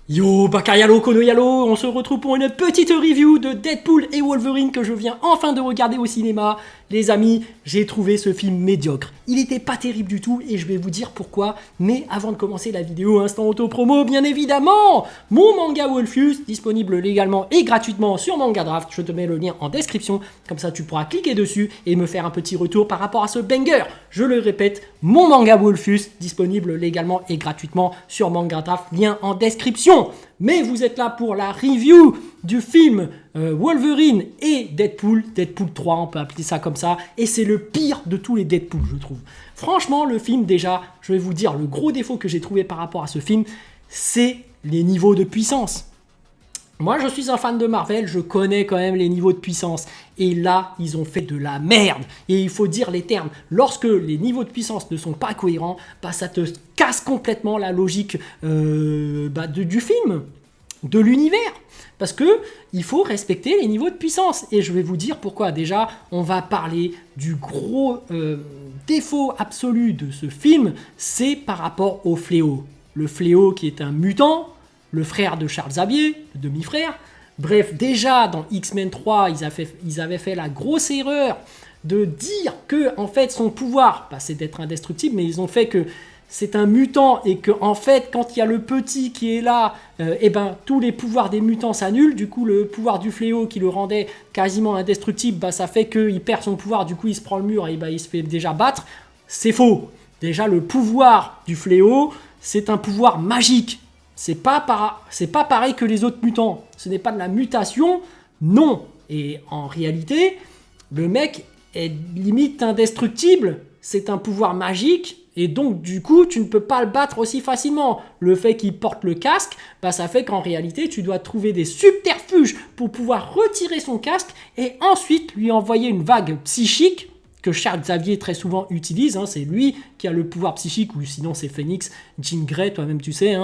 Yo, Bakayalo, Konoyalo, on se retrouve pour une petite review de Deadpool et Wolverine que je viens enfin de regarder au cinéma. Les amis, j'ai trouvé ce film médiocre. Il était pas terrible du tout et je vais vous dire pourquoi. Mais avant de commencer la vidéo, instant auto-promo, bien évidemment, mon manga Wolfus, disponible légalement et gratuitement sur Manga Draft. Je te mets le lien en description, comme ça tu pourras cliquer dessus et me faire un petit retour par rapport à ce banger. Je le répète, mon manga Wolfus, disponible légalement et gratuitement sur Manga Draft, lien en description. Mais vous êtes là pour la review du film Wolverine et Deadpool 3, on peut appeler ça comme ça, et c'est le pire de tous les Deadpool, je trouve. Franchement, le film, déjà, je vais vous dire, le gros défaut que j'ai trouvé par rapport à ce film, c'est les niveaux de puissance. Moi, je suis un fan de Marvel, je connais quand même les niveaux de puissance. Et là, ils ont fait de la merde. Et il faut dire les termes. Lorsque les niveaux de puissance ne sont pas cohérents, bah, ça te casse complètement la logique du film, de l'univers. Parce que il faut respecter les niveaux de puissance. Et je vais vous dire pourquoi. Déjà, on va parler du gros défaut absolu de ce film, c'est par rapport au Fléau. Le Fléau qui est un mutant, le frère de Charles Xavier, le demi-frère. Bref, déjà dans X-Men 3, ils avaient fait la grosse erreur de dire que en fait son pouvoir, c'est d'être indestructible, mais ils ont fait que c'est un mutant et que en fait quand il y a le petit qui est là, tous les pouvoirs des mutants s'annulent. Du coup, le pouvoir du Fléau qui le rendait quasiment indestructible, ça fait qu'il perd son pouvoir. Du coup, il se prend le mur et il se fait déjà battre. C'est faux. Déjà, le pouvoir du Fléau, c'est un pouvoir magique. C'est pas pareil que les autres mutants. Ce n'est pas de la mutation, non. Et en réalité, le mec est limite indestructible. C'est un pouvoir magique. Et donc, du coup, tu ne peux pas le battre aussi facilement. Le fait qu'il porte le casque, ça fait qu'en réalité, tu dois trouver des subterfuges pour pouvoir retirer son casque et ensuite lui envoyer une vague psychique que Charles Xavier très souvent utilise, c'est lui qui a le pouvoir psychique, ou sinon c'est Phoenix, Jean Grey, toi-même tu sais,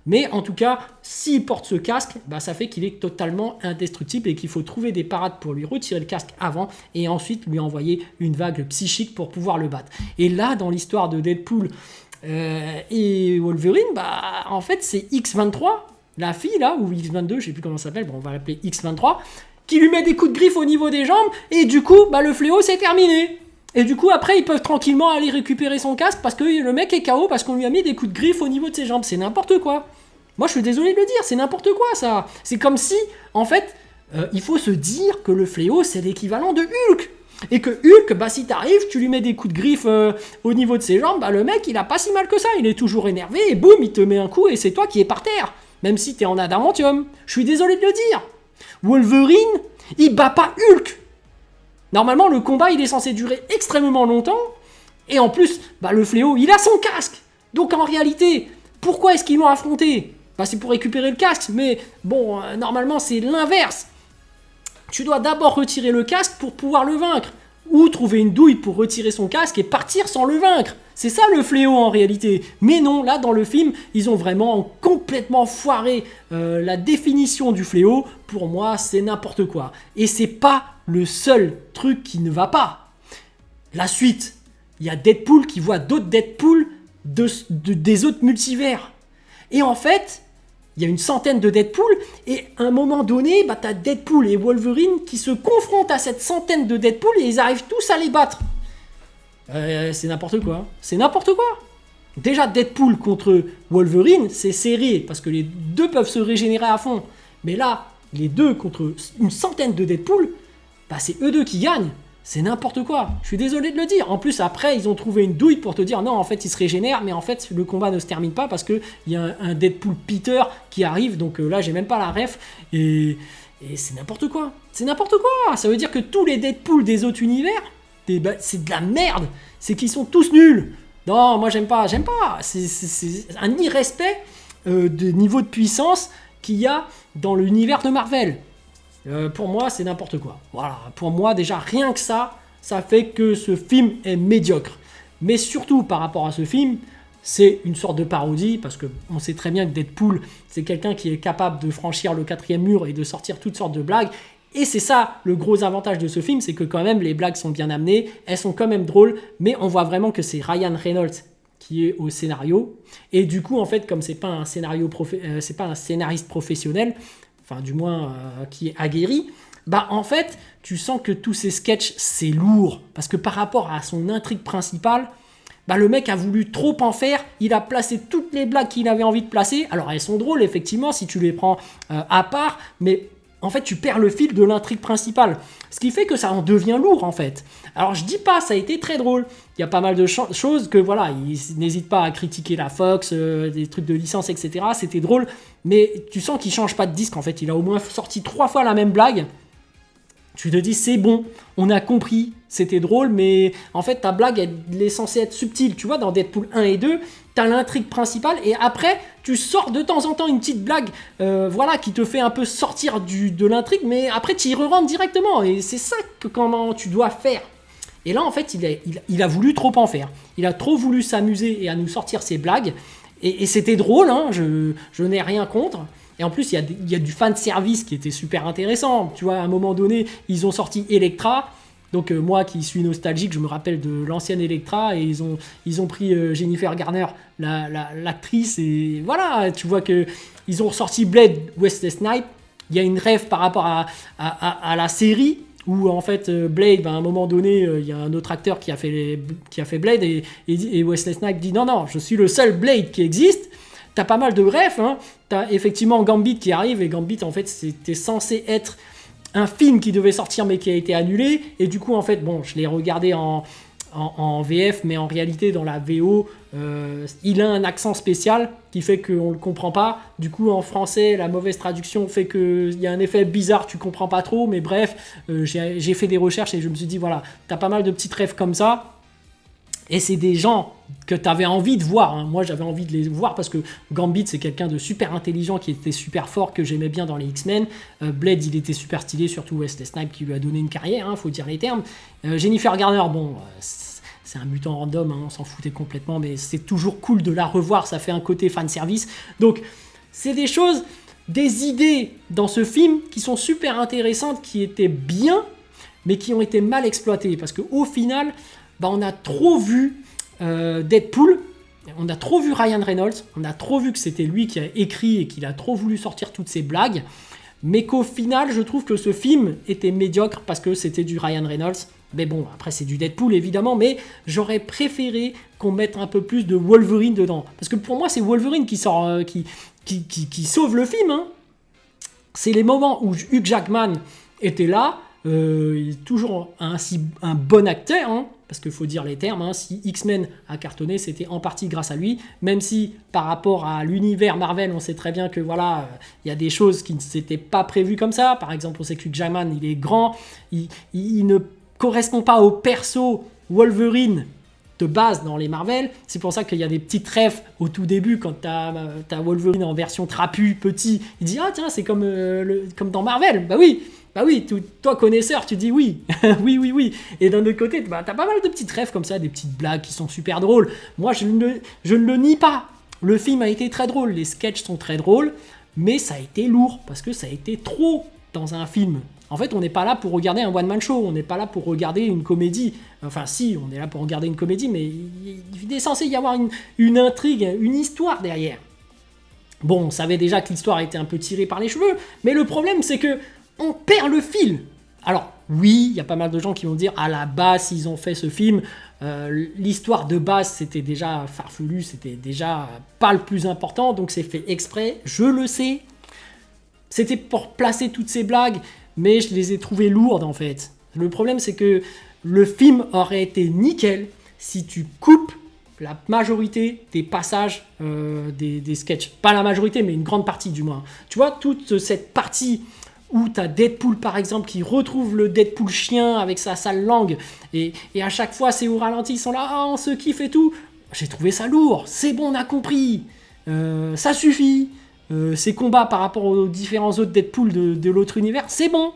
mais en tout cas, s'il porte ce casque, ça fait qu'il est totalement indestructible et qu'il faut trouver des parades pour lui retirer le casque avant et ensuite lui envoyer une vague psychique pour pouvoir le battre. Et là, dans l'histoire de Deadpool et Wolverine, en fait c'est X-23, la fille là, ou X-22, je sais plus comment ça s'appelle, on va l'appeler X-23, qui lui met des coups de griffe au niveau des jambes et du coup, le Fléau c'est terminé. Et du coup, après, ils peuvent tranquillement aller récupérer son casque parce que le mec est KO parce qu'on lui a mis des coups de griffe au niveau de ses jambes. C'est n'importe quoi. Moi, je suis désolé de le dire, c'est n'importe quoi, ça. C'est comme si, en fait, il faut se dire que le Fléau, c'est l'équivalent de Hulk. Et que Hulk, si t'arrives, tu lui mets des coups de griffe au niveau de ses jambes, le mec, il a pas si mal que ça. Il est toujours énervé et boum, il te met un coup et c'est toi qui es par terre. Même si t'es en adamantium. Je suis désolé de le dire. Wolverine, il bat pas Hulk. Normalement, le combat, il est censé durer extrêmement longtemps. Et en plus, le Fléau, il a son casque. Donc en réalité, pourquoi est-ce qu'ils l'ont affronté ? C'est pour récupérer le casque. Mais bon, normalement, c'est l'inverse. Tu dois d'abord retirer le casque pour pouvoir le vaincre. Ou trouver une douille pour retirer son casque et partir sans le vaincre. C'est ça le Fléau en réalité. Mais non, là dans le film, ils ont vraiment complètement foiré la définition du Fléau. Pour moi, c'est n'importe quoi. Et c'est pas le seul truc qui ne va pas. La suite, il y a Deadpool qui voit d'autres Deadpool des autres multivers. Et en fait, il y a une centaine de Deadpool, et à un moment donné, t'as Deadpool et Wolverine qui se confrontent à cette centaine de Deadpool et ils arrivent tous à les battre. C'est n'importe quoi. C'est n'importe quoi. Déjà, Deadpool contre Wolverine, c'est serré, parce que les deux peuvent se régénérer à fond. Mais là, les deux contre une centaine de Deadpool, c'est eux deux qui gagnent. C'est n'importe quoi. Je suis désolé de le dire. En plus, après, ils ont trouvé une douille pour te dire non, en fait, il se régénère, mais en fait, le combat ne se termine pas parce qu'il y a un Deadpool Peter qui arrive. Donc là, j'ai même pas la ref. Et c'est n'importe quoi. C'est n'importe quoi. Ça veut dire que tous les Deadpool des autres univers, c'est de la merde. C'est qu'ils sont tous nuls. Non, moi, j'aime pas. C'est un irrespect du niveau de puissance qu'il y a dans l'univers de Marvel. Pour moi, c'est n'importe quoi. Voilà, pour moi, déjà, rien que ça fait que ce film est médiocre. Mais surtout, par rapport à ce film, c'est une sorte de parodie, parce qu'on sait très bien que Deadpool, c'est quelqu'un qui est capable de franchir le 4e mur et de sortir toutes sortes de blagues. Et c'est ça, le gros avantage de ce film, c'est que quand même, les blagues sont bien amenées, elles sont quand même drôles, mais on voit vraiment que c'est Ryan Reynolds qui est au scénario. Et du coup, en fait, comme c'est pas un c'est pas un scénariste professionnel, enfin du moins qui est aguerri, bah en fait, tu sens que tous ces sketchs, c'est lourd. Parce que par rapport à son intrigue principale, bah le mec a voulu trop en faire, il a placé toutes les blagues qu'il avait envie de placer. Alors elles sont drôles, effectivement, si tu les prends à part, mais en fait, tu perds le fil de l'intrigue principale. Ce qui fait que ça en devient lourd, en fait. Alors, je dis pas, ça a été très drôle. Il y a pas mal de choses que, voilà, ils n'hésitent pas à critiquer la Fox, des trucs de licence, etc. C'était drôle, mais tu sens qu'il change pas de disque, en fait. Il a au moins sorti 3 fois la même blague. Tu te dis, c'est bon, on a compris, c'était drôle, mais en fait, ta blague, elle est censée être subtile. Tu vois, dans Deadpool 1 et 2, t'as l'intrigue principale, et après, tu sors de temps en temps une petite blague, voilà, qui te fait un peu sortir de l'intrigue, mais après, tu y re-rentres directement, et c'est ça que comment tu dois faire. Et là, en fait, il a voulu trop en faire. Il a trop voulu s'amuser et à nous sortir ses blagues, et c'était drôle, hein, je n'ai rien contre. Et en plus, il y a du fan service qui était super intéressant. Tu vois, à un moment donné, ils ont sorti Elektra. Donc moi qui suis nostalgique, je me rappelle de l'ancienne Elektra, et ils ont pris Jennifer Garner, l'actrice, et voilà, tu vois que ils ont ressorti Blade, Wesley Snipes. Il y a une rêve par rapport à la série, où en fait Blade, à un moment donné, il y a un autre acteur qui a fait Blade, et Wesley Snipes dit non, je suis le seul Blade qui existe. T'as pas mal de refs, hein. T'as effectivement Gambit qui arrive, et Gambit, en fait, c'était censé être un film qui devait sortir mais qui a été annulé, et du coup, en fait, bon, je l'ai regardé en VF, mais en réalité, dans la VO, il a un accent spécial qui fait qu'on le comprend pas. Du coup, en français, la mauvaise traduction fait qu'il y a un effet bizarre, tu comprends pas trop, mais bref, j'ai fait des recherches et je me suis dit, voilà, t'as pas mal de petites refs comme ça. Et c'est des gens que tu avais envie de voir, hein. Moi, j'avais envie de les voir parce que Gambit, c'est quelqu'un de super intelligent qui était super fort, que j'aimais bien dans les X-Men. Blade, il était super stylé, surtout Wesley Snipes qui lui a donné une carrière, hein, faut dire les termes. Jennifer Garner, bon, c'est un mutant random, hein, on s'en foutait complètement, mais c'est toujours cool de la revoir, ça fait un côté fanservice. Donc, c'est des choses, des idées dans ce film qui sont super intéressantes, qui étaient bien, mais qui ont été mal exploitées. Parce qu'au final, on a trop vu Deadpool, on a trop vu Ryan Reynolds, on a trop vu que c'était lui qui a écrit et qu'il a trop voulu sortir toutes ces blagues, mais qu'au final, je trouve que ce film était médiocre parce que c'était du Ryan Reynolds. Mais bon, après c'est du Deadpool évidemment, mais j'aurais préféré qu'on mette un peu plus de Wolverine dedans. Parce que pour moi, c'est Wolverine qui sort, qui sauve le film, hein. C'est les moments où Hugh Jackman était là. Il est toujours un bon acteur, hein, parce qu'il faut dire les termes, hein, si X-Men a cartonné, c'était en partie grâce à lui, même si par rapport à l'univers Marvel, on sait très bien que voilà, il y a des choses qui ne s'étaient pas prévues comme ça. Par exemple, on sait que Hugh Jackman, il est grand, il ne correspond pas au perso Wolverine de base dans les Marvel. C'est pour ça qu'il y a des petites refs au tout début quand t'as Wolverine en version trapu, petit, il dit ah tiens, c'est comme dans Marvel. Bah oui, toi connaisseur, tu dis oui, oui. Et d'un autre côté, t'as pas mal de petites refs comme ça, des petites blagues qui sont super drôles. Moi, je ne le nie pas. Le film a été très drôle, les sketchs sont très drôles, mais ça a été lourd, parce que ça a été trop dans un film. En fait, on n'est pas là pour regarder un one-man show, on n'est pas là pour regarder une comédie. Enfin, si, on est là pour regarder une comédie, mais il est censé y avoir une intrigue, une histoire derrière. Bon, on savait déjà que l'histoire était un peu tirée par les cheveux, mais le problème, c'est que on perd le fil. Alors, oui, il y a pas mal de gens qui vont dire, à la base, s'ils ont fait ce film, l'histoire de base, c'était déjà farfelu, c'était déjà pas le plus important, donc c'est fait exprès, je le sais. C'était pour placer toutes ces blagues, mais je les ai trouvées lourdes, en fait. Le problème, c'est que le film aurait été nickel si tu coupes la majorité des passages des sketchs. Pas la majorité, mais une grande partie, du moins. Tu vois, toute cette partie où t'as Deadpool par exemple qui retrouve le Deadpool chien avec sa sale langue et à chaque fois c'est au ralenti, ils sont là, on se kiffe et tout. J'ai trouvé ça lourd, c'est bon, on a compris, ça suffit. Ces combats par rapport aux différents autres Deadpool de l'autre univers, c'est bon.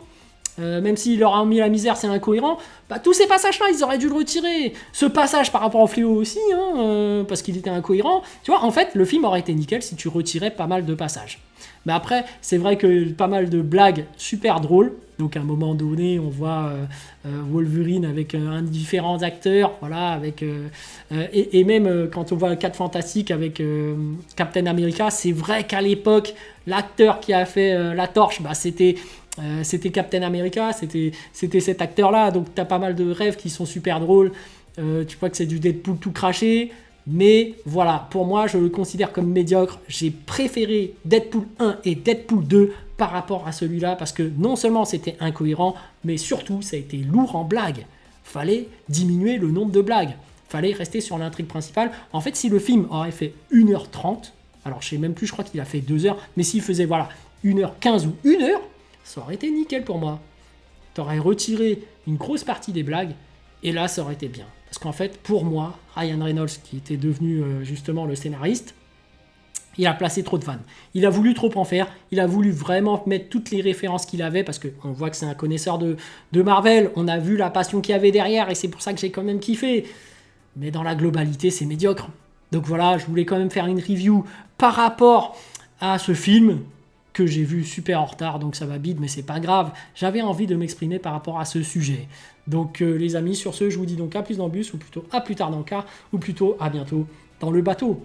même s'ils leur ont mis la misère, c'est incohérent. Bah, tous ces passages-là, ils auraient dû le retirer. Ce passage par rapport au fléau aussi, hein, parce qu'il était incohérent. Tu vois, en fait, le film aurait été nickel si tu retirais pas mal de passages. Mais après, c'est vrai que pas mal de blagues super drôles. Donc à un moment donné, on voit Wolverine avec différents acteurs, voilà, avec et même quand on voit le 4 Fantastique avec Captain America, c'est vrai qu'à l'époque, l'acteur qui a fait la torche, bah, c'était Captain America, c'était cet acteur-là. Donc t'as pas mal de rêves qui sont super drôles. Tu vois que c'est du Deadpool tout craché. Mais voilà, pour moi, je le considère comme médiocre. J'ai préféré Deadpool 1 et Deadpool 2 par rapport à celui-là parce que non seulement c'était incohérent, mais surtout ça a été lourd en blagues. Fallait diminuer le nombre de blagues. Fallait rester sur l'intrigue principale. En fait, si le film aurait fait 1h30, alors je sais même plus, je crois qu'il a fait 2 heures, mais s'il faisait voilà 1h15 ou 1 heure, ça aurait été nickel pour moi. T'aurais retiré une grosse partie des blagues et là ça aurait été bien. Parce qu'en fait, pour moi, Ryan Reynolds, qui était devenu justement le scénariste, il a placé trop de vannes. Il a voulu trop en faire. Il a voulu vraiment mettre toutes les références qu'il avait, parce qu'on voit que c'est un connaisseur de Marvel. On a vu la passion qu'il y avait derrière, et c'est pour ça que j'ai quand même kiffé. Mais dans la globalité, c'est médiocre. Donc voilà, je voulais quand même faire une review par rapport à ce film que j'ai vu super en retard, donc ça va bide, mais c'est pas grave. J'avais envie de m'exprimer par rapport à ce sujet. Donc les amis, sur ce, je vous dis donc à plus dans le bus, ou plutôt à plus tard dans le car, ou plutôt à bientôt dans le bateau.